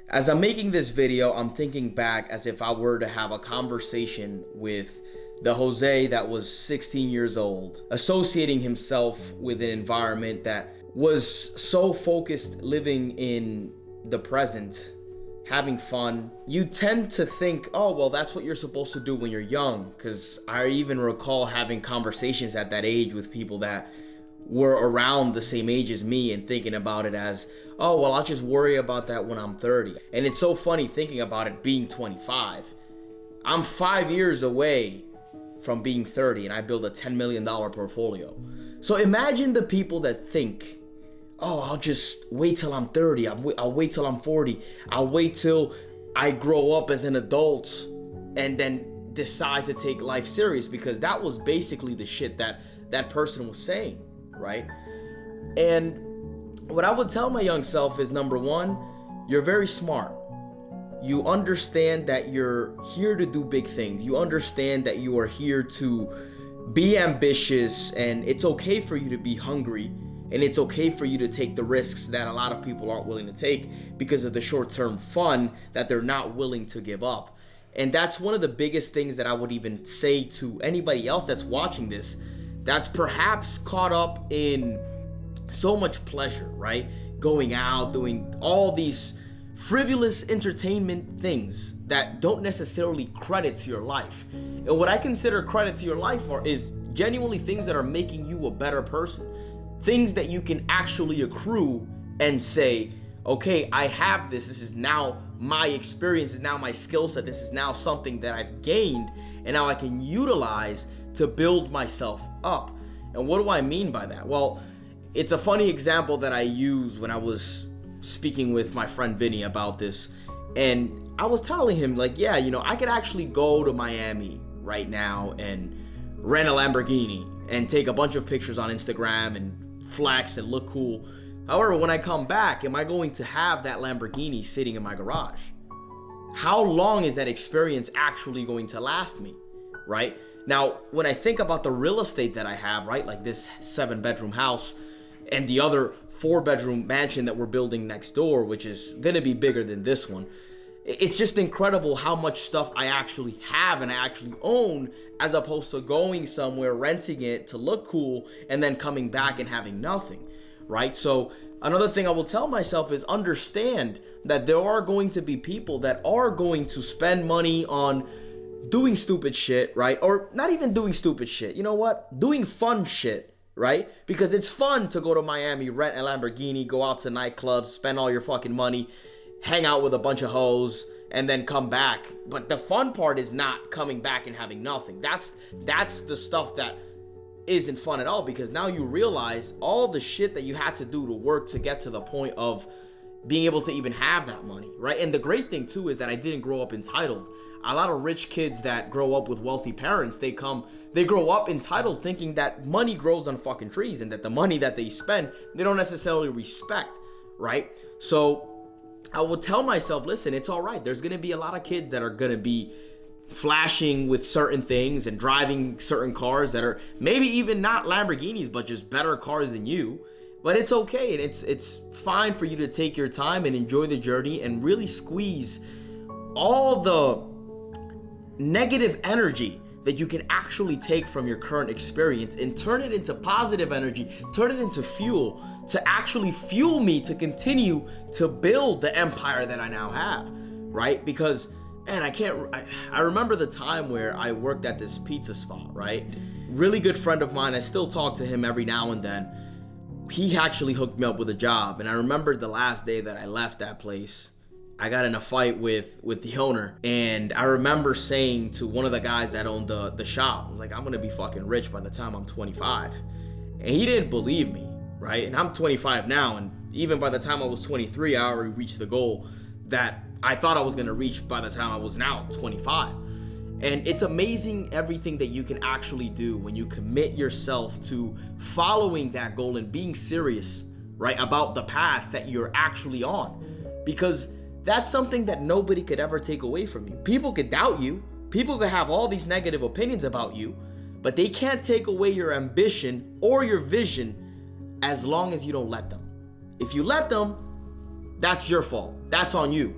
As I'm making this video, I'm thinking back as if I were to have a conversation with the Jose that was 16 years old, associating himself with an environment that was so focused living in the present, having fun. You tend to think, oh, well, that's what you're supposed to do when you're young, because I even recall having conversations at that age with people that were around the same age as me and thinking about it as, oh, well, I'll just worry about that when I'm 30. And it's so funny thinking about it being 25. I'm 5 years away from being 30 and I build a $10 million portfolio. So imagine the people that think, oh, I'll just wait till I'm 30. I'll wait till I'm 40. I'll wait till I grow up as an adult and then decide to take life serious, because that was basically the shit that that person was saying, right? And what I would tell my young self is, number one, you're very smart. You understand that you're here to do big things. You understand that you are here to be ambitious, and it's okay for you to be hungry, and it's okay for you to take the risks that a lot of people aren't willing to take because of the short-term fun that they're not willing to give up. And that's one of the biggest things that I would even say to anybody else that's watching this, that's perhaps caught up in so much pleasure, right? Going out, doing all these frivolous entertainment things that don't necessarily credit to your life. And what I consider credit to your life is genuinely things that are making you a better person. Things that you can actually accrue and say, okay, I have this. This is now my experience, is now my skill set. This is now something that I've gained, and now I can utilize to build myself up. And what do I mean by that? Well, it's a funny example that I use when I was speaking with my friend Vinny about this. And I was telling him, like, yeah, I could actually go to Miami right now and rent a Lamborghini and take a bunch of pictures on Instagram and flex and look cool. However, when I come back, am I going to have that Lamborghini sitting in my garage? How long is that experience actually going to last me, right? Now, when I think about the real estate that I have, right, like this 7-bedroom house and the other 4-bedroom mansion that we're building next door, which is gonna be bigger than this one, it's just incredible how much stuff I actually have and I actually own, as opposed to going somewhere, renting it to look cool, and then coming back and having nothing, right? So another thing I will tell myself is understand that there are going to be people that are going to spend money on doing stupid shit, right? Or not even doing stupid shit. You know what? Doing fun shit, right? Because it's fun to go to Miami, rent a Lamborghini, go out to nightclubs, spend all your fucking money, hang out with a bunch of hoes, and then come back. But the fun part is not coming back and having nothing. That's the stuff that isn't fun at all, because now you realize all the shit that you had to do to work to get to the point of being able to even have that money, right? And the great thing too is that I didn't grow up entitled. A lot of rich kids that grow up with wealthy parents, they grow up entitled, thinking that money grows on fucking trees and that the money that they spend, they don't necessarily respect, right? So I will tell myself, listen, it's all right. There's gonna be a lot of kids that are gonna be flashing with certain things and driving certain cars that are maybe even not Lamborghinis, but just better cars than you. But it's okay, and it's fine for you to take your time and enjoy the journey and really squeeze all the negative energy that you can actually take from your current experience and turn it into positive energy, turn it into fuel to actually fuel me to continue to build the empire that I now have, right? Because, man, I remember the time where I worked at this pizza spot, right? Really good friend of mine, I still talk to him every now and then. He actually hooked me up with a job, and I remember the last day that I left that place, I got in a fight with the owner, and I remember saying to one of the guys that owned the shop, I was like, I'm gonna be fucking rich by the time I'm 25. And he didn't believe me, right? And I'm 25 now, and even by the time I was 23, I already reached the goal that I thought I was gonna reach by the time I was now 25. And it's amazing everything that you can actually do when you commit yourself to following that goal and being serious, right, about the path that you're actually on. Because that's something that nobody could ever take away from you. People could doubt you. People could have all these negative opinions about you, but they can't take away your ambition or your vision as long as you don't let them. If you let them, that's your fault. That's on you,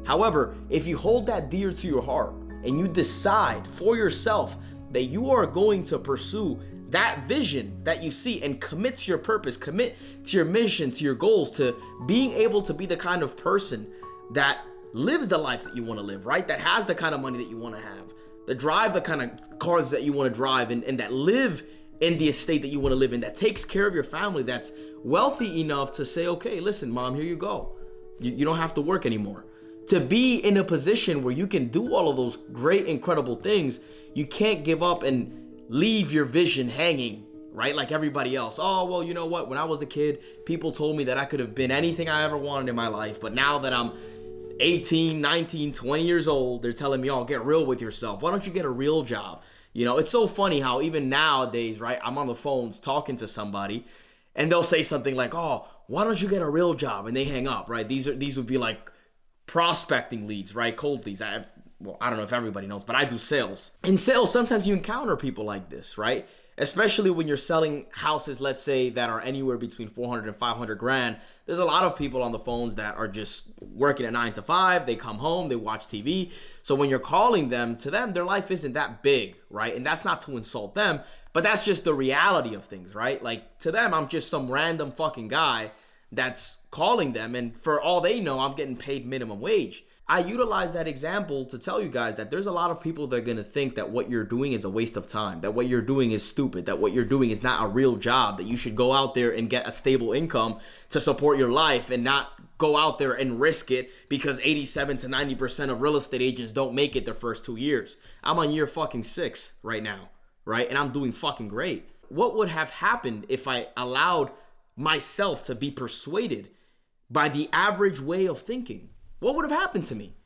However, if you hold that dear to your heart and you decide for yourself that you are going to pursue that vision that you see and commit to your purpose, commit to your mission, to your goals, to being able to be the kind of person that lives the life that you want to live, right? That has the kind of money that you want to have, that drive the kind of cars that you want to drive, and that live in the estate that you want to live in, that takes care of your family, that's wealthy enough to say, okay, listen, mom, here you go. You don't have to work anymore. To be in a position where you can do all of those great, incredible things, you can't give up and leave your vision hanging, right? Like everybody else. Oh, well, you know what? When I was a kid, people told me that I could have been anything I ever wanted in my life. But now that I'm 18, 19, 20 years old, they're telling me, oh, get real with yourself. Why don't you get a real job? You know, it's so funny how even nowadays, right, I'm on the phones talking to somebody and they'll say something like, oh, why don't you get a real job? And they hang up, right? These would be like prospecting leads, right? Cold leads. I don't know if everybody knows, but I do sales. In sales, sometimes you encounter people like this, right? Especially when you're selling houses, let's say, that are anywhere between 400 and 500 grand. There's a lot of people on the phones that are just working at 9 to 5. They come home, they watch TV. So when you're calling them, to them, their life isn't that big, right? And that's not to insult them, but that's just the reality of things, right? Like, to them, I'm just some random fucking guy that's calling them, and for all they know, I'm getting paid minimum wage. I utilize that example to tell you guys that there's a lot of people that are going to think that what you're doing is a waste of time, that what you're doing is stupid, that what you're doing is not a real job, that you should go out there and get a stable income to support your life and not go out there and risk it because 87 to 90% of real estate agents don't make it their first 2 years. I'm on year fucking 6 right now, right? And I'm doing fucking great. What would have happened if I allowed myself to be persuaded by the average way of thinking? What would have happened to me?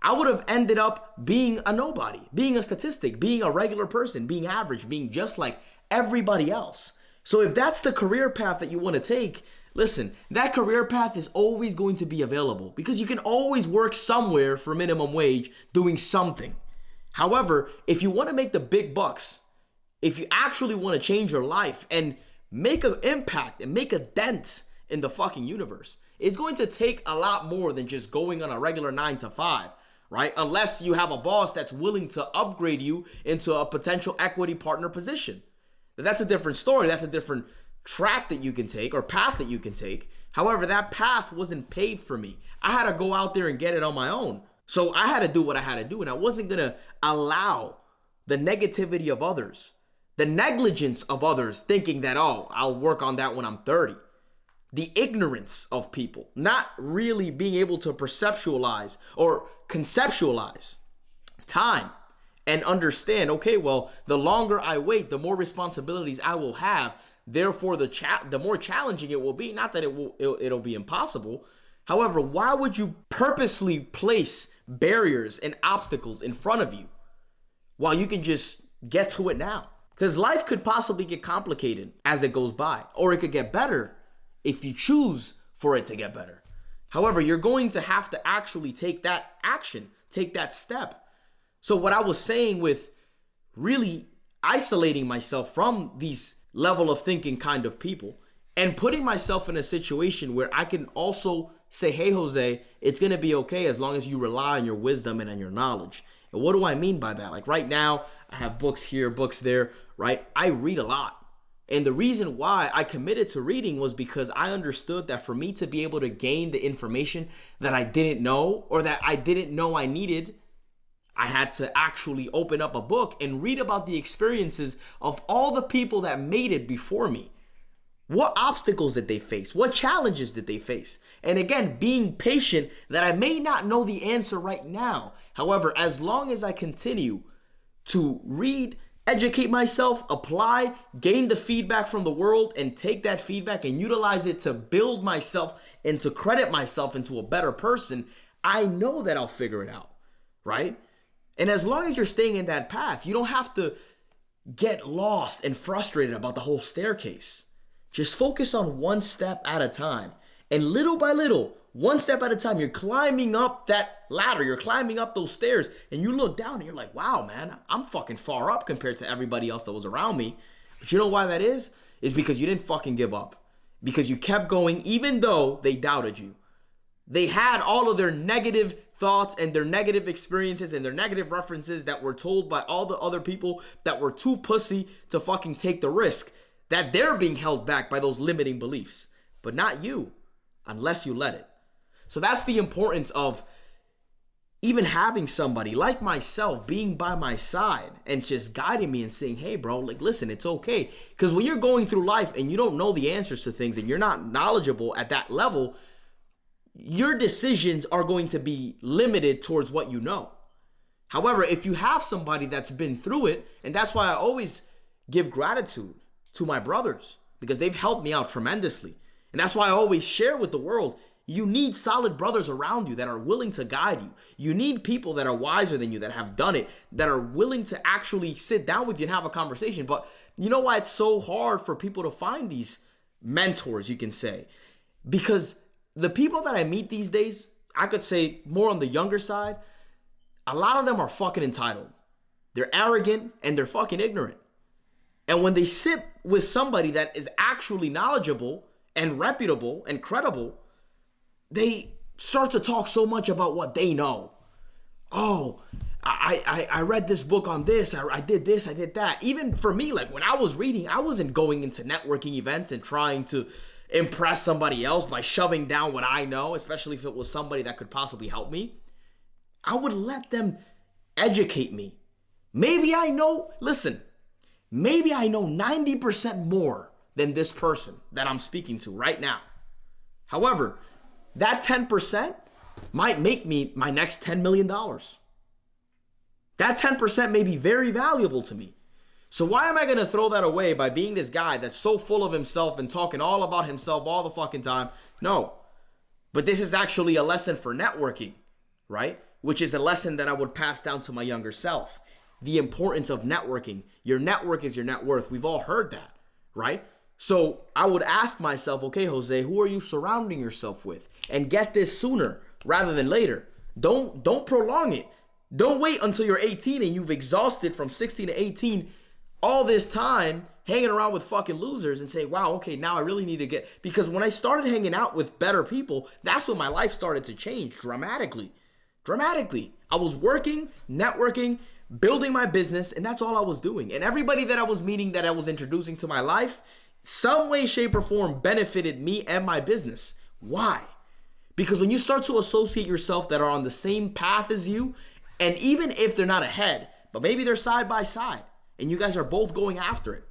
I would have ended up being a nobody, being a statistic, being a regular person, being average, being just like everybody else. So if that's the career path that you want to take, listen, that career path is always going to be available because you can always work somewhere for minimum wage doing something. However, if you want to make the big bucks, if you actually want to change your life and make an impact and make a dent in the fucking universe, it's going to take a lot more than just going on a regular 9 to 5, right? Unless you have a boss that's willing to upgrade you into a potential equity partner position. That's a different story. That's a different track that you can take or path that you can take. However, that path wasn't paved for me. I had to go out there and get it on my own. So I had to do what I had to do, and I wasn't going to allow the negativity of others, the negligence of others thinking that, oh, I'll work on that when I'm 30. The ignorance of people, not really being able to perceptualize or conceptualize time and understand, okay, well, the longer I wait, the more responsibilities I will have. Therefore, the more challenging it will be. Not that it'll be impossible. However, why would you purposely place barriers and obstacles in front of you while you can just get to it now? Because life could possibly get complicated as it goes by, or it could get better if you choose for it to get better. However, you're going to have to actually take that action, take that step. So what I was saying with really isolating myself from these level of thinking kind of people and putting myself in a situation where I can also say, hey, Jose, it's going to be okay as long as you rely on your wisdom and on your knowledge. And what do I mean by that? Like right now, I have books here, books there, right? I read a lot. And the reason why I committed to reading was because I understood that for me to be able to gain the information that I didn't know or that I didn't know I needed, I had to actually open up a book and read about the experiences of all the people that made it before me. What obstacles did they face? What challenges did they face? And again, being patient that I may not know the answer right now. However, as long as I continue to read, educate myself, apply, gain the feedback from the world, and take that feedback and utilize it to build myself and to credit myself into a better person, I know that I'll figure it out, right? And as long as you're staying in that path, you don't have to get lost and frustrated about the whole staircase. Just focus on one step at a time. And little by little, one step at a time, you're climbing up that ladder, you're climbing up those stairs, and you look down and you're like, wow, man, I'm fucking far up compared to everybody else that was around me. But you know why that is? It's because you didn't fucking give up. Because you kept going even though they doubted you. They had all of their negative thoughts and their negative experiences and their negative references that were told by all the other people that were too pussy to fucking take the risk, that they're being held back by those limiting beliefs. But not you, unless you let it. So that's the importance of even having somebody like myself being by my side and just guiding me and saying, hey, bro, like, listen, it's okay. Because when you're going through life and you don't know the answers to things and you're not knowledgeable at that level, your decisions are going to be limited towards what you know. However, if you have somebody that's been through it, and that's why I always give gratitude to my brothers, because they've helped me out tremendously. And that's why I always share with the world, you need solid brothers around you that are willing to guide you. You need people that are wiser than you, that have done it, that are willing to actually sit down with you and have a conversation. But you know why it's so hard for people to find these mentors, you can say? Because the people that I meet these days, I could say more on the younger side, a lot of them are fucking entitled. They're arrogant and they're fucking ignorant. And when they sit with somebody that is actually knowledgeable and reputable and credible, they start to talk so much about what they know. Oh, I read this book on this, I did this, I did that. Even for me, like when I was reading, I wasn't going into networking events and trying to impress somebody else by shoving down what I know, especially if it was somebody that could possibly help me. I would let them educate me. Maybe I know 90% more than this person that I'm speaking to right now. However, that 10% might make me my next $10 million. That 10% may be very valuable to me. So why am I going to throw that away by being this guy that's so full of himself and talking all about himself all the fucking time? No. But this is actually a lesson for networking, right? Which is a lesson that I would pass down to my younger self. The importance of networking. Your network is your net worth. We've all heard that, right? So I would ask myself, okay, Jose, who are you surrounding yourself with? And get this sooner rather than later. Don't prolong it. Don't wait until you're 18 and you've exhausted from 16 to 18 all this time hanging around with fucking losers and say, wow, okay, now I really need to get, because when I started hanging out with better people, that's when my life started to change dramatically. I was working, networking, building my business, and that's all I was doing. And everybody that I was meeting, that I was introducing to my life, some way, shape, or form benefited me and my business. Why? Because when you start to associate yourself that are on the same path as you, and even if they're not ahead, but maybe they're side by side, and you guys are both going after it,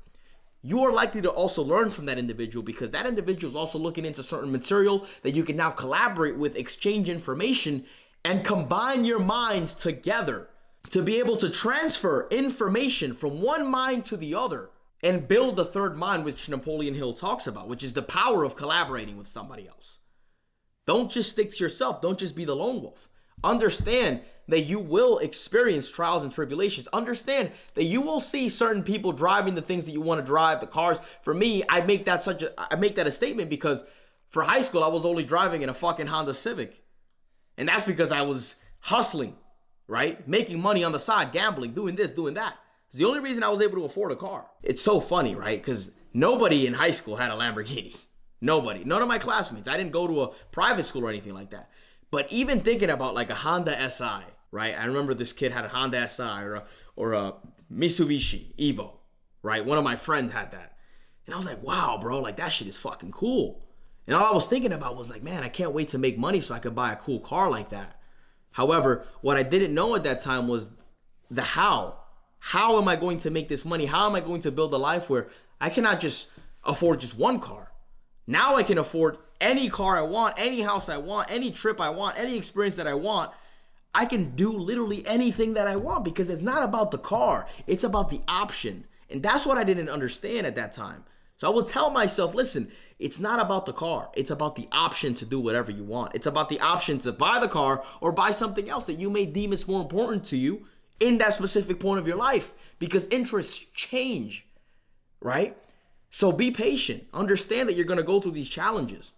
you are likely to also learn from that individual, because that individual is also looking into certain material that you can now collaborate with, exchange information, and combine your minds together to be able to transfer information from one mind to the other and build the third mind, which Napoleon Hill talks about, which is the power of collaborating with somebody else. Don't just stick to yourself. Don't just be the lone wolf. Understand that you will experience trials and tribulations. Understand that you will see certain people driving the things that you want to drive, the cars. For me, I make that a statement because for high school, I was only driving in a fucking Honda Civic. And that's because I was hustling, right? Making money on the side, gambling, doing this, doing that. It's the only reason I was able to afford a car. It's so funny, right? Because nobody in high school had a Lamborghini. Nobody. None of my classmates. I didn't go to a private school or anything like that. But even thinking about like a Honda SI, right? I remember this kid had a Honda SI or a Mitsubishi Evo, right? One of my friends had that. And I was like, wow, bro, like that shit is fucking cool. And all I was thinking about was like, man, I can't wait to make money so I could buy a cool car like that. However, what I didn't know at that time was the how. How am I going to make this money? How am I going to build a life where I cannot just afford just one car? Now I can afford any car I want, any house I want, any trip I want, any experience that I want. I can do literally anything that I want because it's not about the car. It's about the option. And that's what I didn't understand at that time. So I would tell myself, listen, it's not about the car. It's about the option to do whatever you want. It's about the option to buy the car or buy something else that you may deem is more important to you in that specific point of your life, because interests change, right? So be patient. Understand that you're going to go through these challenges.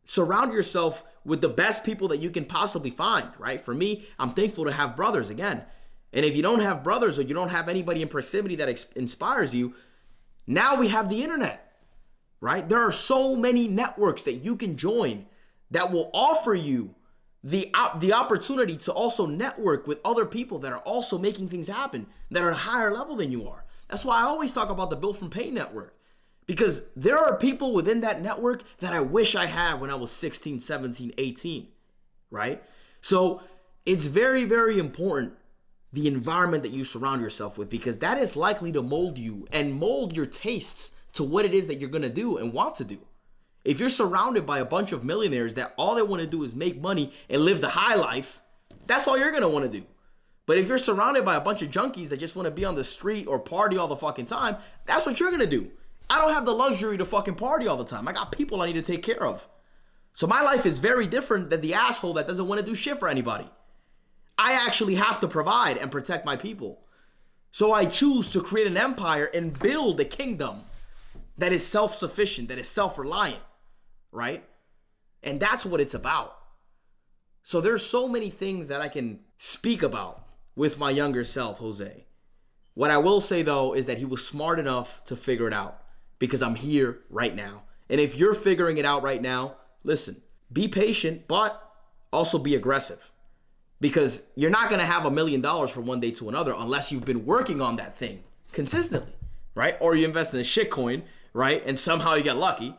Surround yourself with the best people that you can possibly find, right? For me, I'm thankful to have brothers again. And if you don't have brothers or you don't have anybody in proximity that inspires you, now we have the internet, right? There are so many networks that you can join that will offer you the opportunity to also network with other people that are also making things happen, that are at a higher level than you are. That's why I always talk about the Built From Pain network, because there are people within that network that I wish I had when I was 16, 17, 18, right? So it's very, very important, the environment that you surround yourself with, because that is likely to mold you and mold your tastes to what it is that you're going to do and want to do. If you're surrounded by a bunch of millionaires that all they want to do is make money and live the high life, that's all you're going to want to do. But if you're surrounded by a bunch of junkies that just want to be on the street or party all the fucking time, that's what you're going to do. I don't have the luxury to fucking party all the time. I got people I need to take care of. So my life is very different than the asshole that doesn't want to do shit for anybody. I actually have to provide and protect my people. So I choose to create an empire and build a kingdom that is self-sufficient, that is self-reliant, right? And that's what it's about. So there's so many things that I can speak about with my younger self, Jose. What I will say though is that he was smart enough to figure it out, because I'm here right now. And if you're figuring it out right now, listen, be patient, but also be aggressive, because you're not going to have $1 million from one day to another unless you've been working on that thing consistently, right? Or you invest in a shitcoin, right? And somehow you get lucky.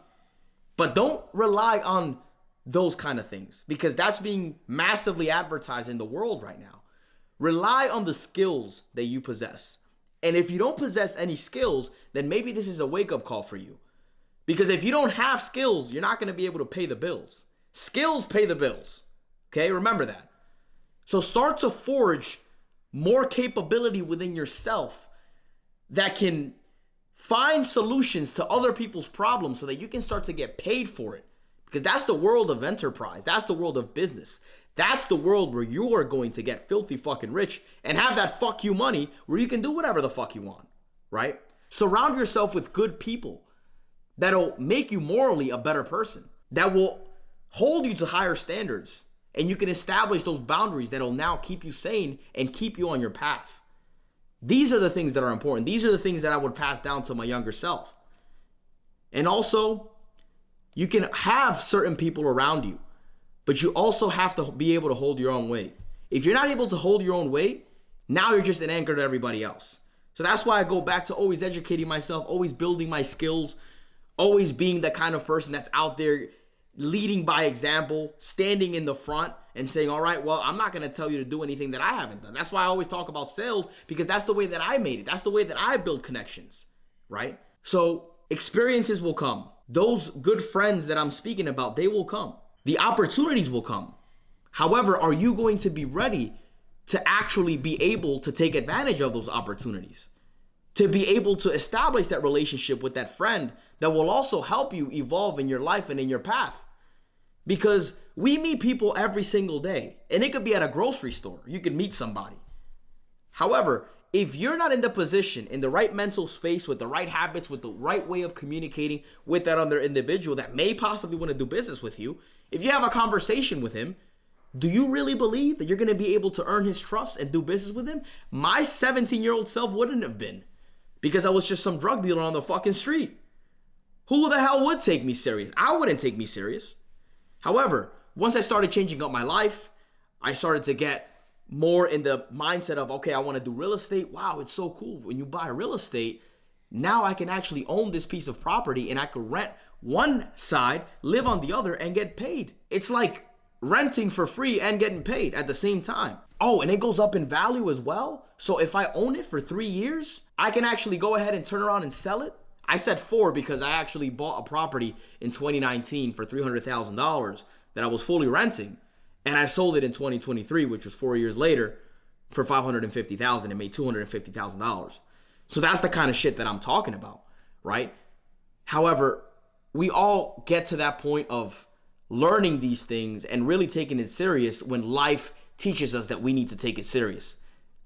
But don't rely on those kind of things, because that's being massively advertised in the world right now. Rely on the skills that you possess. And if you don't possess any skills, then maybe this is a wake-up call for you. Because if you don't have skills, you're not going to be able to pay the bills. Skills pay the bills. Okay, remember that. So start to forge more capability within yourself that can find solutions to other people's problems so that you can start to get paid for it. Because that's the world of enterprise. That's the world of business. That's the world where you are going to get filthy fucking rich and have that fuck you money where you can do whatever the fuck you want, right? Surround yourself with good people that'll make you morally a better person, that will hold you to higher standards, and you can establish those boundaries that'll now keep you sane and keep you on your path. These are the things that are important. These are the things that I would pass down to my younger self. And also, you can have certain people around you, but you also have to be able to hold your own weight. If you're not able to hold your own weight, now you're just an anchor to everybody else. So that's why I go back to always educating myself, always building my skills, always being the kind of person that's out there leading by example, standing in the front and saying, all right, well, I'm not going to tell you to do anything that I haven't done. That's why I always talk about sales, because that's the way that I made it. That's the way that I build connections, right? So experiences will come. Those good friends that I'm speaking about, they will come. The opportunities will come. However, are you going to be ready to actually be able to take advantage of those opportunities? To be able to establish that relationship with that friend that will also help you evolve in your life and in your path. Because we meet people every single day, and it could be at a grocery store. You could meet somebody. However, if you're not in the position, in the right mental space, with the right habits, with the right way of communicating with that other individual that may possibly want to do business with you, if you have a conversation with him, do you really believe that you're going to be able to earn his trust and do business with him? My 17-year-old self wouldn't have been, because I was just some drug dealer on the fucking street. Who the hell would take me serious? I wouldn't take me serious. However, once I started changing up my life, I started to get more in the mindset of, okay, I want to do real estate. Wow, it's so cool. When you buy real estate, now I can actually own this piece of property and I could rent one side, live on the other, and get paid. It's like renting for free and getting paid at the same time. Oh, and it goes up in value as well. So if I own it for 3 years, I can actually go ahead and turn around and sell it. I said 4 because I actually bought a property in 2019 for $300,000 that I was fully renting. And I sold it in 2023, which was 4 years later, for $550,000 and made $250,000. So that's the kind of shit that I'm talking about, right? However, we all get to that point of learning these things and really taking it serious when life teaches us that we need to take it serious.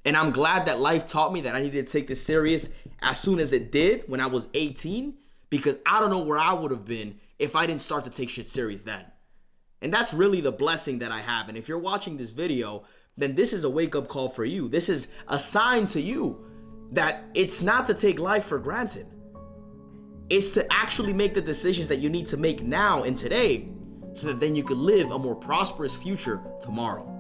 And I'm glad that life taught me that I needed to take this serious as soon as it did when I was 18, because I don't know where I would have been if I didn't start to take shit serious then. And that's really the blessing that I have. And if you're watching this video, then this is a wake-up call for you. This is a sign to you that it's not to take life for granted. It's to actually make the decisions that you need to make now and today so that then you could live a more prosperous future tomorrow.